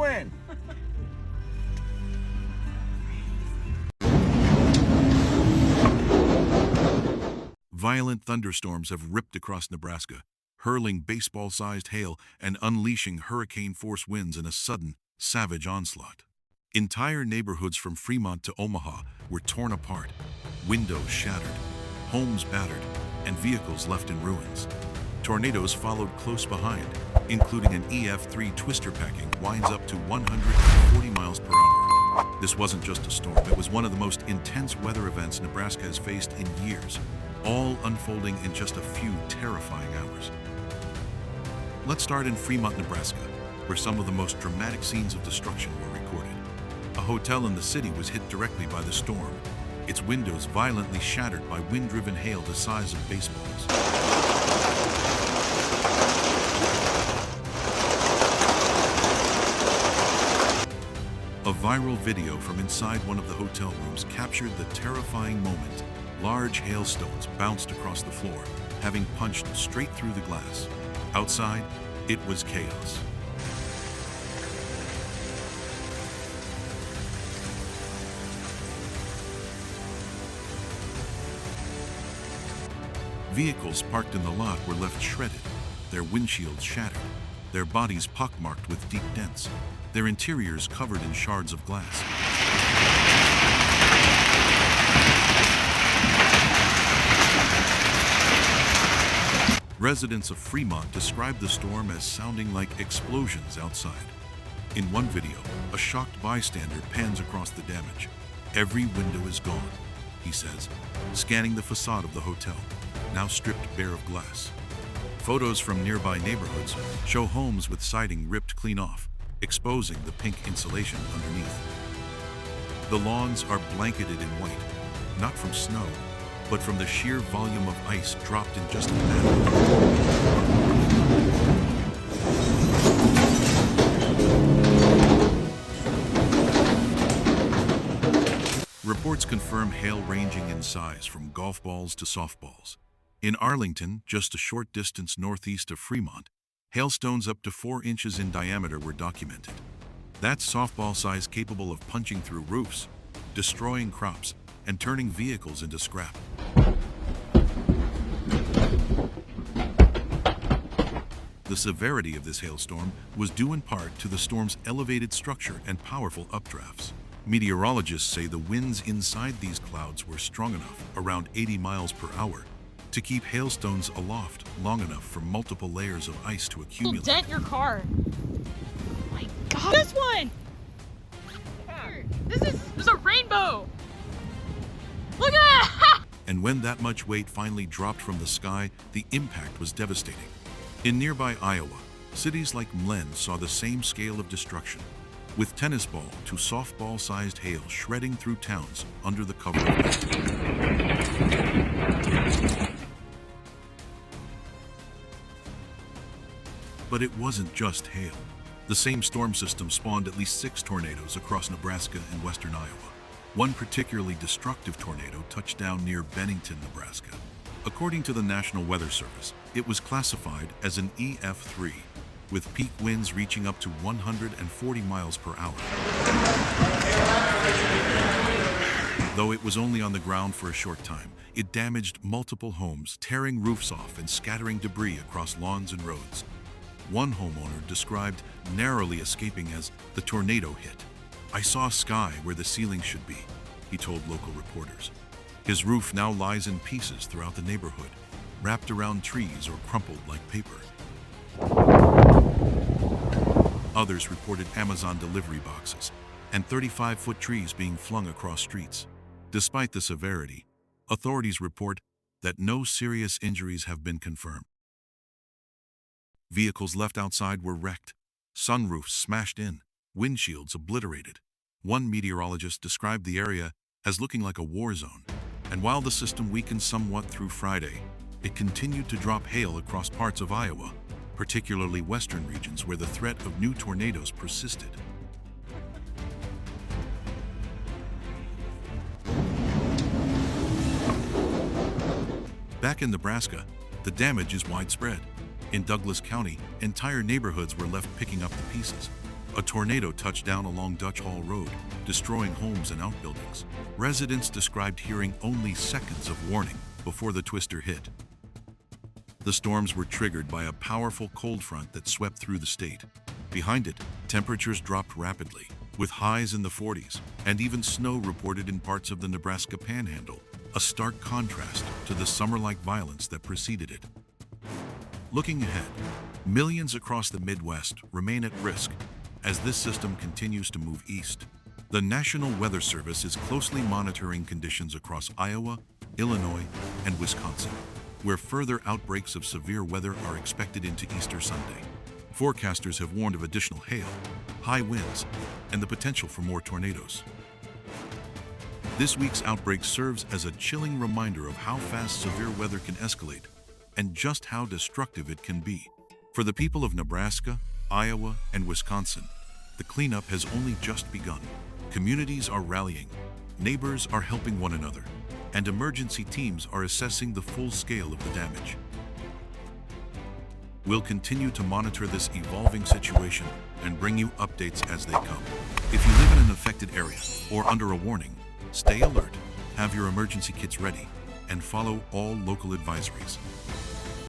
win. Violent thunderstorms have ripped across Nebraska, hurling baseball-sized hail and unleashing hurricane-force winds in a sudden, savage onslaught. Entire neighborhoods from Fremont to Omaha were torn apart, windows shattered, homes battered, and vehicles left in ruins. Tornadoes followed close behind, including an EF3 twister packing winds up to 140 miles per hour. This wasn't just a storm, it was one of the most intense weather events Nebraska has faced in years, all unfolding in just a few terrifying hours. Let's start in Fremont, Nebraska, where some of the most dramatic scenes of destruction were recorded. A hotel in the city was hit directly by the storm, its windows violently shattered by wind-driven hail the size of baseballs. A viral video from inside one of the hotel rooms captured the terrifying moment. Large hailstones bounced across the floor, having punched straight through the glass. Outside, it was chaos. Vehicles parked in the lot were left shredded, their windshields shattered, their bodies pockmarked with deep dents, their interiors covered in shards of glass. Residents of Fremont described the storm as sounding like explosions outside. In one video, a shocked bystander pans across the damage. "Every window is gone," he says, scanning the facade of the hotel, now stripped bare of glass. Photos from nearby neighborhoods show homes with siding ripped clean off, exposing the pink insulation underneath. The lawns are blanketed in white, not from snow, but from the sheer volume of ice dropped in just a matter of minutes. Reports confirm hail ranging in size from golf balls to softballs. In Arlington, just a short distance northeast of Fremont, hailstones up to 4 inches in diameter were documented. That's softball size capable of punching through roofs, destroying crops, and turning vehicles into scrap. The severity of this hailstorm was due in part to the storm's elevated structure and powerful updrafts. Meteorologists say the winds inside these clouds were strong enough, around 80 miles per hour, to keep hailstones aloft long enough for multiple layers of ice to accumulate. Dent your car. Oh my God! This one! This is a rainbow! Look at that! And when that much weight finally dropped from the sky, the impact was devastating. In nearby Iowa, cities like Mlen saw the same scale of destruction, with tennis ball to softball-sized hail shredding through towns under the cover of night. But it wasn't just hail. The same storm system spawned at least 6 tornadoes across Nebraska and western Iowa. One particularly destructive tornado touched down near Bennington, Nebraska. According to the National Weather Service, it was classified as an EF3, with peak winds reaching up to 140 miles per hour. Though it was only on the ground for a short time, it damaged multiple homes, tearing roofs off and scattering debris across lawns and roads. One homeowner described narrowly escaping as the tornado hit. "I saw sky where the ceiling should be," he told local reporters. His roof now lies in pieces throughout the neighborhood, wrapped around trees or crumpled like paper. Others reported Amazon delivery boxes and 35-foot trees being flung across streets. Despite the severity, authorities report that no serious injuries have been confirmed. Vehicles left outside were wrecked, sunroofs smashed in, windshields obliterated. One meteorologist described the area as looking like a war zone. And while the system weakened somewhat through Friday, it continued to drop hail across parts of Iowa, particularly western regions where the threat of new tornadoes persisted. Back in Nebraska, the damage is widespread. In Douglas County, entire neighborhoods were left picking up the pieces. A tornado touched down along Dutch Hall Road, destroying homes and outbuildings. Residents described hearing only seconds of warning before the twister hit. The storms were triggered by a powerful cold front that swept through the state. Behind it, temperatures dropped rapidly, with highs in the 40s, and even snow reported in parts of the Nebraska Panhandle, a stark contrast to the summer-like violence that preceded it. Looking ahead, millions across the Midwest remain at risk as this system continues to move east. The National Weather Service is closely monitoring conditions across Iowa, Illinois, and Wisconsin, where further outbreaks of severe weather are expected into Easter Sunday. Forecasters have warned of additional hail, high winds, and the potential for more tornadoes. This week's outbreak serves as a chilling reminder of how fast severe weather can escalate and just how destructive it can be. For the people of Nebraska, Iowa, and Wisconsin, the cleanup has only just begun. Communities are rallying, neighbors are helping one another, and emergency teams are assessing the full scale of the damage. We'll continue to monitor this evolving situation and bring you updates as they come. If you live in an affected area or under a warning, stay alert, have your emergency kits ready, and follow all local advisories.